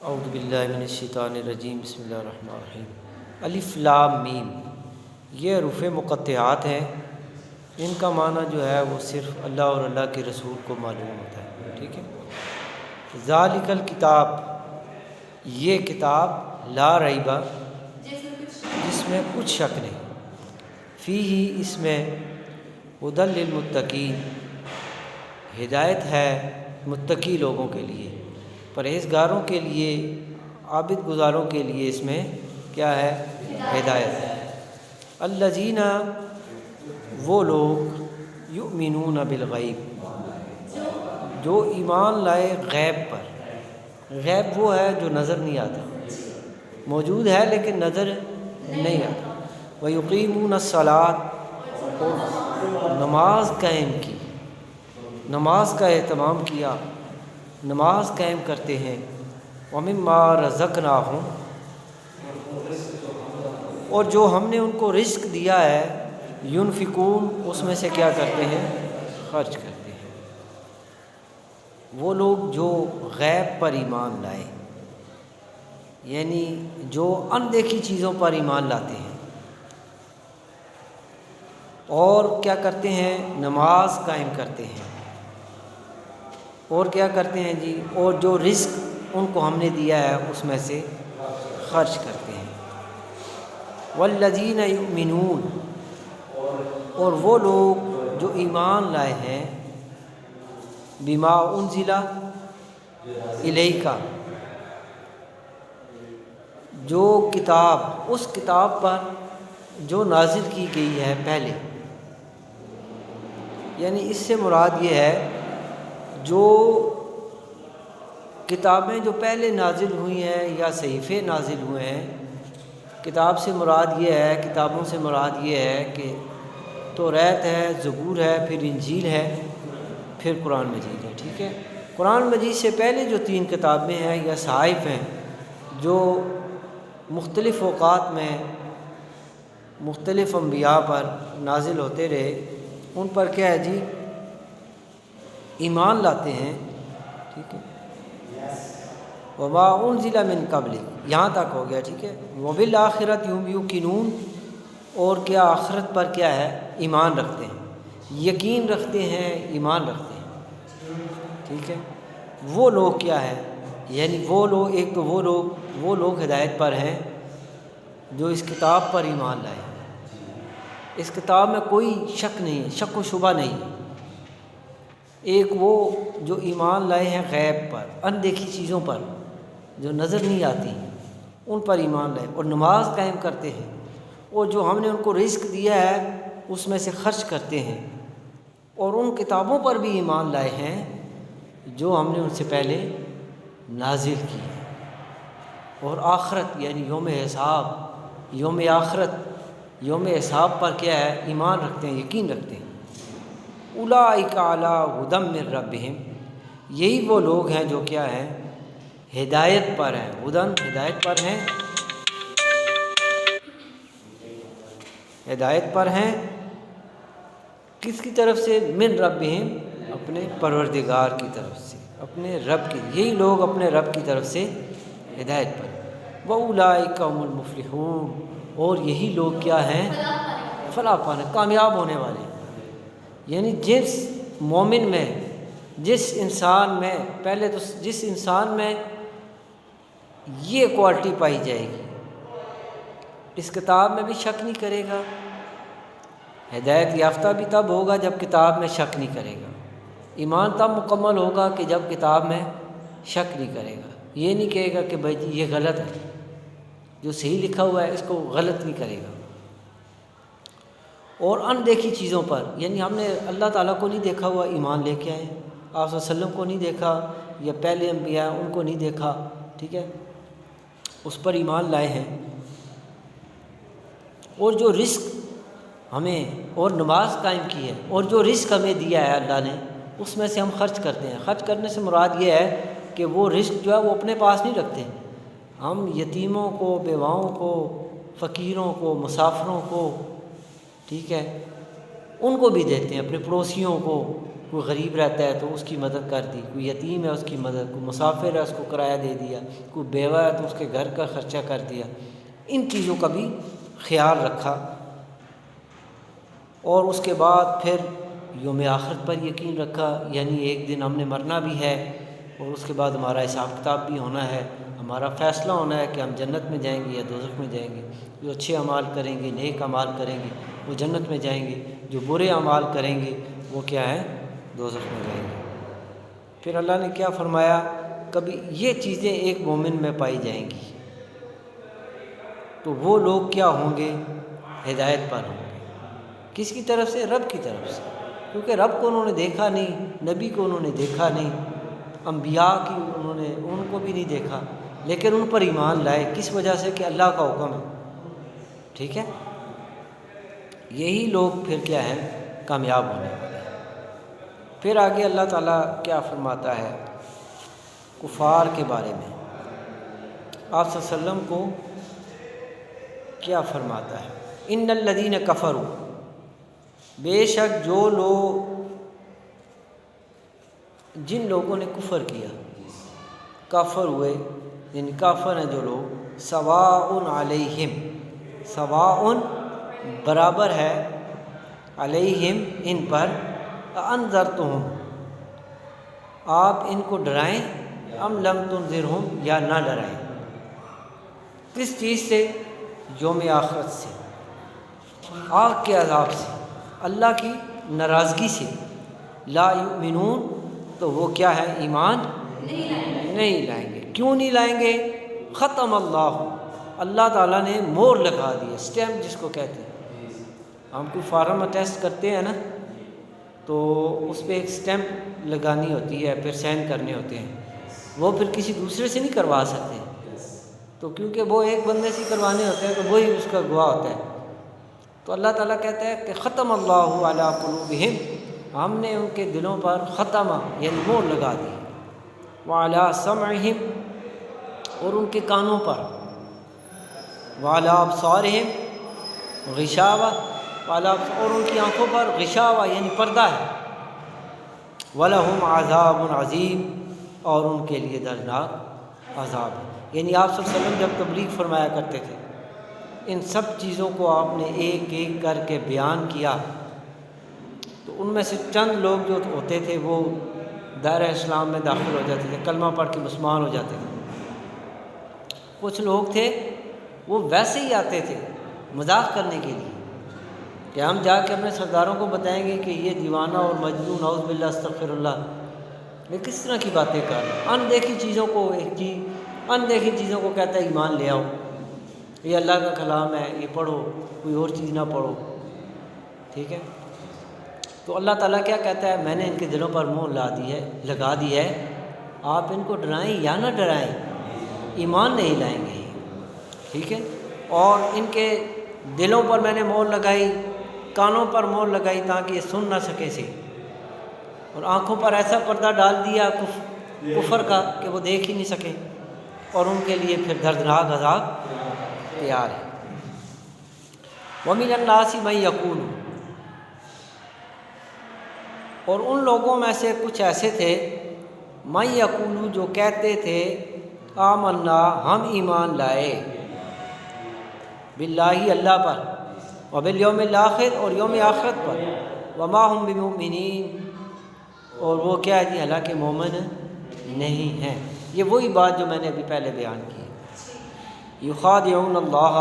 اعوذ باللہ من الشیطان الرجیم بسم اللہ الرحمن الرحیم الف لام میم یہ حروف مقطعات ہیں. ان کا معنی جو ہے وہ صرف اللہ اور اللہ کے رسول کو معلوم ہوتا ہے. ٹھیک ہے. ذالک الکتاب یہ کتاب لا ریبہ جس میں کچھ شک نہیں فیہ اس میں ھدی للمتقین ہدایت ہے متقی لوگوں کے لیے پرہیزگاروں کے لیے عابد گزاروں کے لیے اس میں کیا ہے ہدایت ہے. الذین وہ لوگ یؤمنون بالغیب جو ایمان لائے غیب پر. غیب وہ ہے جو نظر نہیں آتا, موجود ہے لیکن نظر نہیں آتا. وَيُقِيمُونَ الصَّلَاةَ اور نماز قائم کی, نماز کا اہتمام کیا, نماز قائم کرتے ہیں. وَمِمَّا رَزَقْنَاهُمْ اور جو ہم نے ان کو رزق دیا ہے يُنْفِقُونَ اس میں سے کیا کرتے ہیں خرچ کرتے ہیں. وہ لوگ جو غیب پر ایمان لائے یعنی جو اندیکھی چیزوں پر ایمان لاتے ہیں اور کیا کرتے ہیں نماز قائم کرتے ہیں اور کیا کرتے ہیں جی اور جو رزق ان کو ہم نے دیا ہے اس میں سے خرچ کرتے ہیں. والذین یؤمنون اور وہ لوگ جو ایمان لائے ہیں بما انزل الیک جو کتاب اس کتاب پر جو نازل کی گئی ہے پہلے, یعنی اس سے مراد یہ ہے جو کتابیں جو پہلے نازل ہوئی ہیں یا صحیفے نازل ہوئے ہیں. کتاب سے مراد یہ ہے, کتابوں سے مراد یہ ہے کہ توریت ہے, زبور ہے, پھر انجیل ہے, پھر قرآن مجید ہے. ٹھیک ہے. قرآن مجید سے پہلے جو 3 کتابیں ہیں یا صحائف ہیں جو مختلف اوقات میں مختلف انبیاء پر نازل ہوتے رہے, ان پر کیا ہے جی ایمان لاتے ہیں. ٹھیک ہے. وما انزل من قبل یہاں تک ہو گیا. ٹھیک ہے. وبالآخرۃ هم یوقنون اور کیا آخرت پر کیا ہے ایمان رکھتے ہیں, یقین رکھتے ہیں, ایمان رکھتے ہیں. ٹھیک ہے. وہ لوگ کیا ہے یعنی وہ لوگ ایک تو وہ لوگ ہدایت پر ہیں جو اس کتاب پر ایمان لائے. اس کتاب میں کوئی شک نہیں ہے, شک و شبہ نہیں ہے. ایک وہ جو ایمان لائے ہیں غیب پر, اندیکھی چیزوں پر جو نظر نہیں آتی ان پر ایمان لائے اور نماز قائم کرتے ہیں اور جو ہم نے ان کو رزق دیا ہے اس میں سے خرچ کرتے ہیں اور ان کتابوں پر بھی ایمان لائے ہیں جو ہم نے ان سے پہلے نازل کی ہے. اور آخرت یعنی یوم حساب, یوم آخرت, یوم حساب پر کیا ہے ایمان رکھتے ہیں, یقین رکھتے ہیں. اولئک علی ھدی من ربہم یہی وہ لوگ ہیں جو کیا ہیں ہدایت پر ہیں. ہدن ہدایت پر ہیں, ہدایت پر ہیں کس کی طرف سے من ربہم اپنے پروردگار کی طرف سے, اپنے رب کی. یہی لوگ اپنے رب کی طرف سے ہدایت پر. وَأُولَئِكَ هُمُ الْمُفْلِحُونَ اور یہی لوگ کیا ہیں فلاح پانے, کامیاب ہونے والے. یعنی جس مومن میں, جس انسان میں, پہلے تو جس انسان میں یہ کوالٹی پائی جائے گی اس کتاب میں بھی شک نہیں کرے گا. ہدایت یافتہ بھی تب ہوگا جب کتاب میں شک نہیں کرے گا. ایمان تب مکمل ہوگا کہ جب کتاب میں شک نہیں کرے گا. یہ نہیں کہے گا کہ بھائی جی یہ غلط ہے, جو صحیح لکھا ہوا ہے اس کو غلط نہیں کرے گا. اور اندیکھی چیزوں پر یعنی ہم نے اللہ تعالیٰ کو نہیں دیکھا ہوا ایمان لے کے آئے, آپ صلی اللہ علیہ وسلم کو نہیں دیکھا یا پہلے انبیاء ان کو نہیں دیکھا. ٹھیک ہے. اس پر ایمان لائے ہیں. اور جو رزق ہمیں اور نماز قائم کی ہے اور جو رزق ہمیں دیا ہے اللہ نے اس میں سے ہم خرچ کرتے ہیں. خرچ کرنے سے مراد یہ ہے کہ وہ رزق جو ہے وہ اپنے پاس نہیں رکھتے, ہم یتیموں کو, بیواؤں کو, فقیروں کو, مسافروں کو, ٹھیک ہے, ان کو بھی دیتے ہیں, اپنے پڑوسیوں کو, کوئی غریب رہتا ہے تو اس کی مدد کر دی، کوئی یتیم ہے اس کی مدد، کوئی مسافر ہے اس کو کرایہ دے دیا، کوئی بیوہ ہے تو اس کے گھر کا خرچہ کر دیا، ان چیزوں کا بھی خیال رکھا۔ اور اس کے بعد پھر یوم آخرت پر یقین رکھا، یعنی ایک دن ہم نے مرنا بھی ہے اور اس کے بعد ہمارا حساب کتاب بھی ہونا ہے، ہمارا فیصلہ ہونا ہے کہ ہم جنت میں جائیں گے یا دوزخ میں جائیں گے۔ جو اچھے اعمال کریں گے، نیک اعمال کریں گے، وہ جنت میں جائیں گے، جو برے اعمال کریں گے وہ کیا ہے، دوزخ میں جائیں گے۔ پھر اللہ نے کیا فرمایا، کبھی یہ چیزیں ایک مومن میں پائی جائیں گی تو وہ لوگ کیا ہوں گے، ہدایت پر ہوں گے۔ کس کی طرف سے؟ رب کی طرف سے، کیونکہ رب کو انہوں نے دیکھا نہیں، نبی کو انہوں نے دیکھا نہیں، انبیاء کی انہوں نے ان کو بھی نہیں دیکھا، لیکن ان پر ایمان لائے، کس وجہ سے؟ کہ اللہ کا حکم ہے، ٹھیک ہے۔ یہی لوگ پھر کیا ہیں، کامیاب ہونے والے ہیں۔ پھر آگے اللہ تعالیٰ کیا فرماتا ہے کفار کے بارے میں، آپ صلی اللہ علیہ وسلم کو کیا فرماتا ہے، ان الذین کفروا، بے شک جو لوگ، جن لوگوں نے کفر کیا، کافر ہوئے، یعنی کافر ہیں جو لوگ، سواء علیہم، سواء برابر ہے، علیہم ان پر، انذرتہم آپ ان کو ڈرائیں، ام لم تنذرہم یا نہ ڈرائیں، کس چیز سے؟ یوم آخرت سے، آگ کے عذاب سے، اللہ کی ناراضگی سے۔ لا یؤمنون تو وہ کیا ہے، ایمان نہیں لائیں گے۔ کیوں نہیں لائیں گے؟ ختم اللہ تعالیٰ نے مہر لگا دی، اسٹیمپ جس کو کہتے ہیں، ہم کوئی فارم اٹیسٹ کرتے ہیں نا تو اس پہ ایک اسٹیمپ لگانی ہوتی ہے، پھر سائن کرنے ہوتے ہیں، وہ پھر کسی دوسرے سے نہیں کروا سکتے، تو کیونکہ وہ ایک بندے سے کروانے ہوتے ہیں تو وہی اس کا گواہ ہوتا ہے۔ تو اللہ تعالیٰ کہتا ہے کہ ختم اللہ علی قلوبہم، ہم نے ان کے دلوں پر ختم یعنی مہر لگا دی، وعلی سمعہم اور ان کے کانوں پر، وعلی ابصارہم غشاوہ، اور ان کی آنکھوں پر غشاوہ یعنی پردہ ہے، وَلَهُمْ عَذَابٌ عَظِيمٌ اور ان کے لیے دردناک عذاب ہے۔ یعنی آپ صلی اللہ علیہ وسلم جب تبلیغ فرمایا کرتے تھے، ان سب چیزوں کو آپ نے ایک ایک کر کے بیان کیا، تو ان میں سے چند لوگ جو ہوتے تھے وہ دائرہ اسلام میں داخل ہو جاتے تھے، کلمہ پڑھ کے مسلمان ہو جاتے تھے۔ کچھ لوگ تھے وہ ویسے ہی آتے تھے مذاق کرنے کے لیے کہ ہم جا کے اپنے سرداروں کو بتائیں گے کہ یہ دیوانہ اور مجنون، نعوذ باللہ استغفر اللہ، یہ کس طرح کی باتیں کر رہے ہیں، ان دیکھی چیزوں کو، ایک چیز ان دیکھی چیزوں کو کہتا ہے ایمان لے آؤ، یہ اللہ کا کلام ہے، یہ پڑھو، کوئی اور چیز نہ پڑھو، ٹھیک ہے۔ تو اللہ تعالیٰ کیا کہتا ہے، میں نے ان کے دلوں پر مہر لگا دی ہے، آپ ان کو ڈرائیں یا نہ ڈرائیں، ایمان نہیں لائیں گے، ٹھیک ہے۔ اور ان کے دلوں پر میں نے مہر لگائی، کانوں پر مہر لگائی تاکہ یہ سن نہ سکے سے، اور آنکھوں پر ایسا پردہ ڈال دیا کفر کا کہ وہ دیکھ ہی نہیں سکے، اور ان کے لیے پھر دردناک عذاب تیار ہے۔ وَمِنَ النَّاسِ مَن یقول، اور ان لوگوں میں سے کچھ ایسے تھے، من یقول جو کہتے تھے، آمنا ہم ایمان لائے، باللہ اللہ پر، وبالیوم الآخر اور یوم آخرت پر، وما ہم بمؤمنین اور وہ کیا ہے جی، حالانکہ مومن نہیں ہیں۔ یہ وہی بات جو میں نے ابھی پہلے بیان کی ہے، یخادعون اللہ،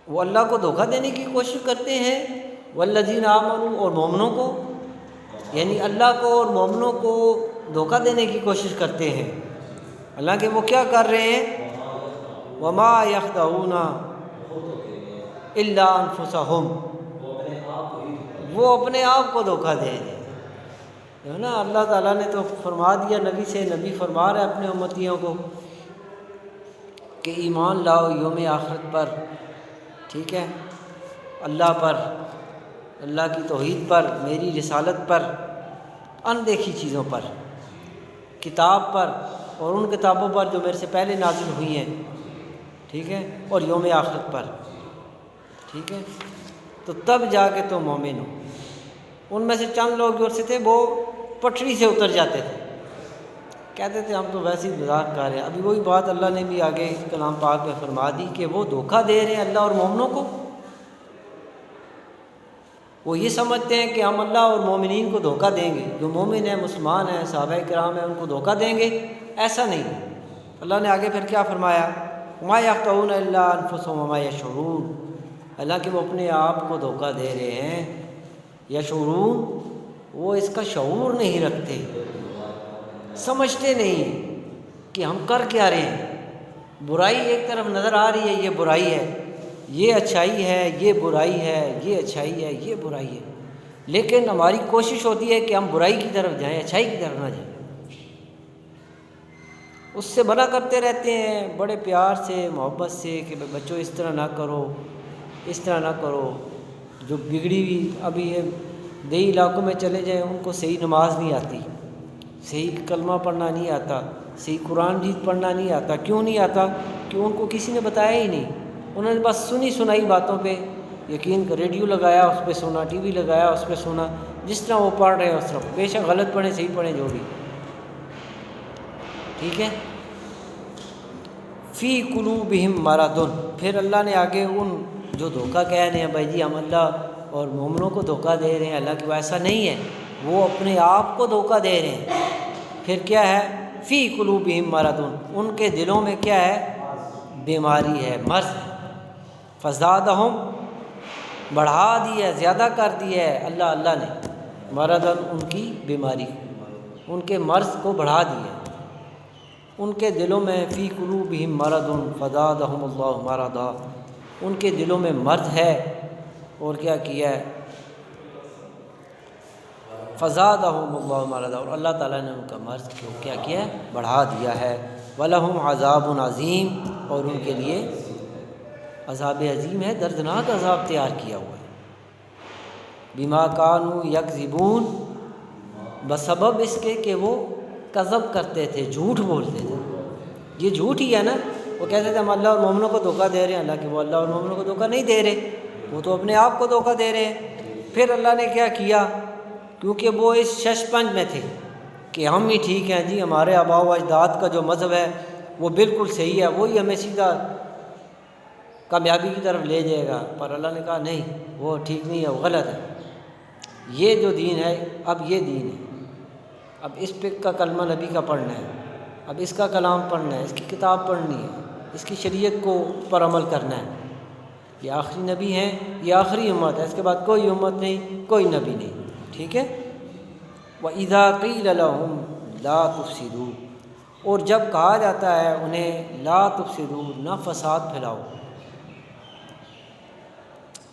وہ اللہ کو دھوکہ دینے کی کوشش کرتے ہیں، والذین آمنوا اور مومنوں کو، یعنی اللہ کو اور مومنوں کو دھوکہ دینے کی کوشش کرتے ہیں، حالانکہ وہ کیا کر رہے ہیں، وما یخدعون الا انفسہم، وہ اپنے آپ کو دھوکہ دے رہے ہیں، جو ہے نا۔ اللہ تعالیٰ نے تو فرما دیا نبی سے، نبی فرما رہا ہے اپنے امتیوں کو کہ ایمان لاؤ یوم آخرت پر، ٹھیک ہے، اللہ پر، اللہ کی توحید پر، میری رسالت پر، اندیکھی چیزوں پر، کتاب پر اور ان کتابوں پر جو میرے سے پہلے نازل ہوئی ہیں، ٹھیک ہے، اور یوم آخرت پر، ٹھیک ہے۔ تو تب جا کے تم مومن ہو۔ ان میں سے چند لوگ جو سے تھے وہ پٹری سے اتر جاتے تھے، کہتے تھے ہم تو ویسے ہی مذاق کر رہے ہیں۔ ابھی وہی بات اللہ نے بھی آگے کلام پاک میں فرما دی کہ وہ دھوکہ دے رہے ہیں اللہ اور مومنوں کو۔ وہ یہ سمجھتے ہیں کہ ہم اللہ اور مومنین کو دھوکہ دیں گے، جو مومن ہیں، مسلمان ہیں، صحابہ کرام ہیں، ان کو دھوکہ دیں گے۔ ایسا نہیں ہے۔ اللہ نے آگے پھر کیا فرمایا؟ وَمَا يَخْدَعُونَ إِلَّا أَنفُسَهُمْ وَمَا يَشْعُرُونَ، حالانکہ وہ اپنے آپ کو دھوکہ دے رہے ہیں۔ یشعرون، وہ اس کا شعور نہیں رکھتے، سمجھتے نہیں ہیں کہ ہم کر کیا رہے ہیں۔ برائی ایک طرف نظر آ رہی ہے، یہ برائی ہے، یہ اچھائی ہے، یہ برائی ہے، یہ اچھائی ہے، یہ برائی ہے، لیکن ہماری کوشش ہوتی ہے کہ ہم برائی کی طرف جائیں، اچھائی کی طرف نہ جائیں۔ اس سے منع کرتے رہتے ہیں بڑے پیار سے، محبت سے، کہ بچوں اس طرح نہ کرو، اس طرح نہ کرو۔ جو بگڑی ہوئی ابھی یہ دیہی علاقوں میں چلے جائیں، ان کو صحیح نماز نہیں آتی، صحیح کلمہ پڑھنا نہیں آتا، صحیح قرآن مجید پڑھنا نہیں آتا۔ کیوں نہیں آتا؟ کہ ان کو کسی نے بتایا ہی نہیں، انہوں نے بس سنی سنائی باتوں پہ یقین کر، ریڈیو لگایا اس پہ سنا، ٹی وی لگایا اس پہ سنا، جس طرح وہ پڑھ رہے ہیں اس طرح، بے شک غلط پڑھیں صحیح پڑھیں جو بھی، ٹھیک ہے۔ فی قلوبہم مرض، پھر اللہ نے آگے ان جو دھوکہ کہہ رہے ہیں بھائی جی ہم اللہ اور مومنوں کو دھوکہ دے رہے ہیں، اللہ کی ایسا نہیں ہے، وہ اپنے آپ کو دھوکہ دے رہے ہیں۔ پھر کیا ہے؟ فی قلوبہم مرض، ان کے دلوں میں کیا ہے؟ بیماری ہے، مرض ہے۔ فزادہم، بڑھا دی ہے، زیادہ کر دی ہے اللہ نے، مرضاً، ان کی بیماری، ان کے مرض کو بڑھا دیا ان کے دلوں میں۔ فی قلوبہم مرض فزادہم اللہ مرضا، ان کے دلوں میں مرض ہے، اور کیا کیا ہے؟ فزادہم اللہ مرضا، اور اللہ تعالیٰ نے ان کا مرض کو کیا کیا ہے؟ بڑھا دیا ہے۔ وَلَهُمْ عَذَابٌ عَظِيمٌ، اور ان کے لیے عذاب عظیم ہے، دردناک عذاب تیار کیا ہوا ہے۔ بما کانوا یکذبون، بسبب اس کے کہ وہ کذب کرتے تھے، جھوٹ بولتے تھے۔ یہ جھوٹ ہی ہے نا، وہ کہتے تھے ہم اللہ اور مومنوں کو دھوکہ دے رہے ہیں، حالانکہ وہ اللہ اور مومنوں کو دھوکہ نہیں دے رہے، وہ تو اپنے آپ کو دھوکہ دے رہے ہیں۔ پھر اللہ نے کیا کیا؟ کیونکہ وہ اس شش پنج میں تھے کہ ہم ہی ٹھیک ہیں جی، ہمارے آباء و اجداد کا جو مذہب ہے وہ بالکل صحیح ہے، وہی ہمیں سیدھا کامیابی کی طرف لے جائے گا۔ پر اللہ نے کہا نہیں، وہ ٹھیک نہیں ہے، وہ غلط ہے۔ یہ جو دین ہے، اب یہ دین ہے، اب اس پہ کا کلمہ نبی کا پڑھنا ہے، اب اس کا کلام پڑھنا ہے، اس کی کتاب پڑھنی ہے، اس کی شریعت کو پر عمل کرنا ہے۔ یہ آخری نبی ہیں، یہ آخری امت ہے، اس کے بعد کوئی امت نہیں، کوئی نبی نہیں، ٹھیک ہے۔ وَإِذَا قِيلَ لَهُمْ لَا تُفْسِدُوا، اور جب کہا جاتا ہے انہیں لا تفسدوا، نہ فساد پھیلاؤ،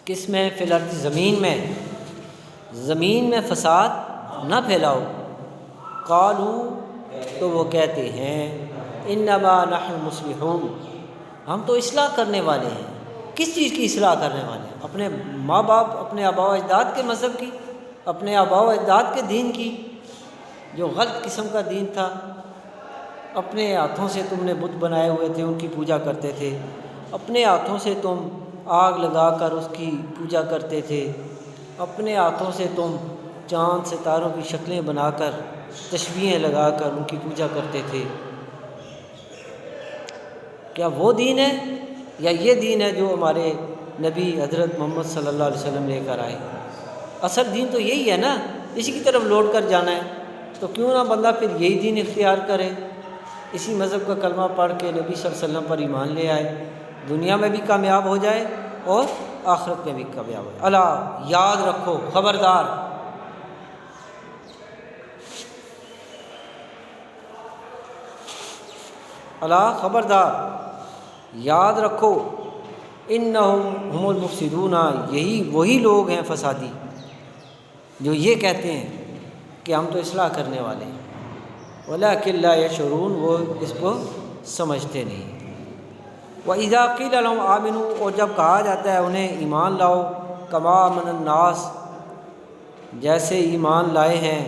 کس میں؟ فی الارض، زمین میں فساد نہ پھیلاؤ۔ قالوا، تو وہ کہتے ہیں انما نحن مصلحون، ہم تو اصلاح کرنے والے ہیں۔ کس چیز کی اصلاح کرنے والے ہیں؟ اپنے ماں باپ، اپنے آباء و اجداد کے مذہب کی، اپنے آباء و اجداد کے دین کی، جو غلط قسم کا دین تھا۔ اپنے ہاتھوں سے تم نے بت بنائے ہوئے تھے، ان کی پوجا کرتے تھے، اپنے ہاتھوں سے تم آگ لگا کر اس کی پوجا کرتے تھے، اپنے ہاتھوں سے تم چاند ستاروں کی شکلیں بنا کر، تشبیہیں لگا کر ان کی پوجا کرتے تھے۔ کیا وہ دین ہے یا یہ دین ہے جو ہمارے نبی حضرت محمد صلی اللہ علیہ وسلم لے کر آئے؟ اصل دین تو یہی ہے نا، اسی کی طرف لوٹ کر جانا ہے۔ تو کیوں نہ بندہ پھر یہی دین اختیار کرے، اسی مذہب کا کلمہ پڑھ کے نبی صلی اللہ علیہ وسلم پر ایمان لے آئے، دنیا میں بھی کامیاب ہو جائے اور آخرت میں بھی کامیاب ہو جائے۔ اللہ، یاد رکھو، خبردار، اللہ خبردار، یاد رکھو، انہم ہم المفسدون، یہی وہی لوگ ہیں فسادی جو یہ کہتے ہیں کہ ہم تو اصلاح کرنے والے ہیں، ولکن لا یشعرون، وہ اس کو سمجھتے نہیں۔ وَإِذَا قِيلَ لَهُمْ آمِنُوا، اور جب کہا جاتا ہے انہیں ایمان لاؤ، کما آمن الناس، جیسے ایمان لائے ہیں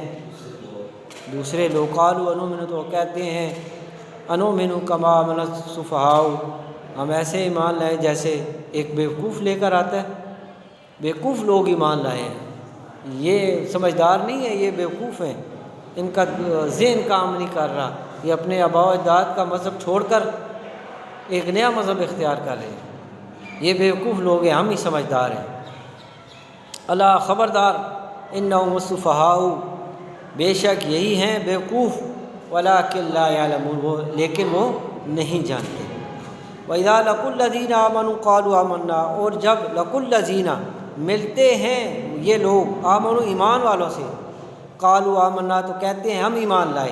دوسرے لوگ، قالوا انؤمن، تو کہتے ہیں انؤمن کما آمن السفہاء، ہم ایسے ایمان لائے جیسے ایک بیوقوف لے کر آتا ہے۔ بیوقوف لوگ ایمان لائے ہیں، یہ سمجھدار نہیں ہے، یہ بیوقوف ہیں، ان کا ذہن کام نہیں کر رہا، یہ اپنے آباء و اجداد کا مذہب چھوڑ کر ایک نیا مذہب اختیار کر رہے ہیں، یہ بیوقوف لوگ ہیں، ہم ہی سمجھدار ہیں۔ اللہ خبردار، انہم السفہاء، بے شک یہی ہیں بیوقوف، ولکن لا یعلمون، لیکن وہ نہیں جانتے۔ وَإِذَا لَقُوا الَّذِينَ آمَنُوا قَالُوا آمَنَّا، اور جب لَقُوا الَّذِينَ ملتے ہیں یہ لوگ آمنوا ایمان والوں سے، قالوا آمنا تو کہتے ہیں ہم ایمان لائے،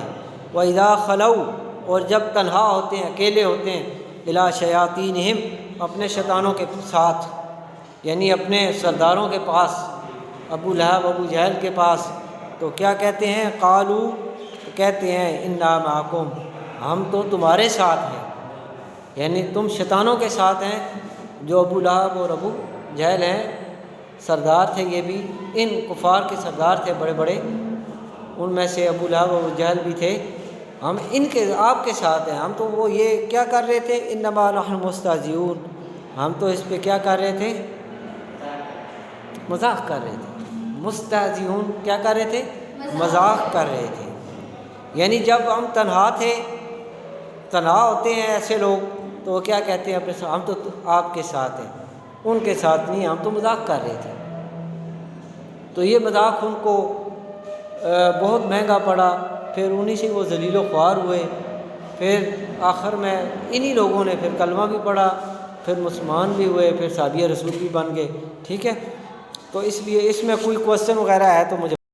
وَإِذَا خَلَوْا اور جب تنہا ہوتے ہیں، اکیلے ہوتے ہیں، إِلَىٰ شَيَاطِینِہِمْ اپنے شیطانوں کے ساتھ، یعنی اپنے سرداروں کے پاس، ابو لہب ابو جہل کے پاس، تو کیا کہتے ہیں؟ قالوا کہتے ہیں انا معکم، ہم تو تمہارے ساتھ ہیں، یعنی تم شیطانوں کے ساتھ ہیں۔ جو ابو لہب اور ابو جہل ہیں سردار تھے، یہ بھی ان کفار کے سردار تھے بڑے بڑے، ان میں سے ابو لہب اور ابو جہل بھی تھے، ہم ان کے آپ کے ساتھ ہیں۔ ہم تو وہ یہ کیا کر رہے تھے؟ انما نحن مستہزئون، ہم تو اس پہ کیا کر رہے تھے؟ مذاق کر رہے تھے۔ مستہزئون کیا کر رہے تھے؟ مذاق کر رہے تھے، یعنی جب ہم تنہا تھے، تنہا ہوتے ہیں ایسے لوگ تو وہ کیا کہتے ہیں اپنے ساتھ؟ ہم تو آپ کے ساتھ ہیں، ان کے ساتھ نہیں، ہم تو مذاق کر رہے تھے۔ تو یہ مذاق ان کو بہت مہنگا پڑا، پھر انہی سے وہ ذلیل و خوار ہوئے، پھر آخر میں انہی لوگوں نے پھر کلمہ بھی پڑھا، پھر مسلمان بھی ہوئے، پھر صحابیہ رسول بھی بن گئے، ٹھیک ہے۔ تو اس لیے اس میں کوئی کوسچن وغیرہ ہے تو مجھے